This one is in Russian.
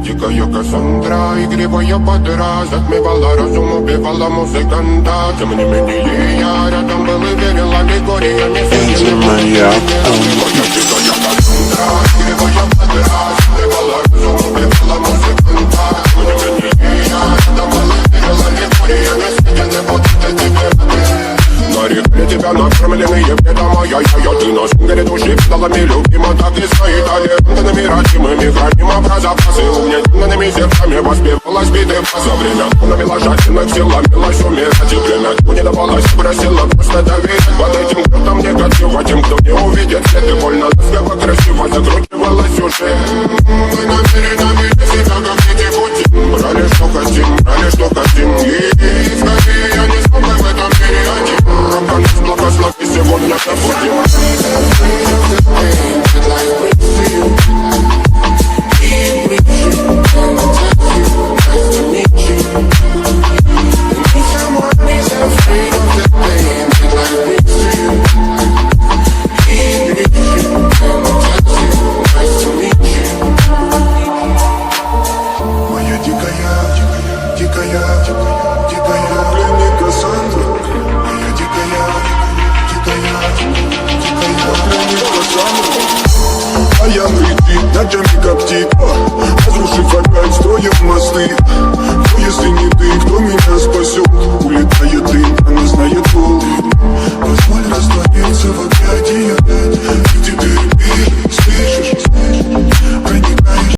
дикая Кассандра, игривая подра, затмевала разум, убивала музыканта. Тем не менее я рядом был и верил аллегориями. Маньяк. Моя дикая Кассандра, игривая подра, затмевала разум, убивала музыканта. Тем не менее я рядом был и верил аллегориями. Съедены вот эти герды. Нарекли тебя накормленные бредом, ай-яй-яй, ты на шунгере души педалами любима, так и стоит аллегантными родимыми, храним образопасы, угнетенными сердцами воспевалась биты за время, унавила жадных сил, ломилась умирать, и время не давалось, просила просто доверять под этим крутом негатива, тем, кто не увидит следы, больно ласково, красиво закручивалась уже. Мы намеренно били себя, как дети пути, брали что хотим, и скорее я не смог в этом мире один. Конец благослови, сегодня забудем. Моя дикая пленник Кассандра. А я летит, ночами коптит, разрушив опять, строим мосты.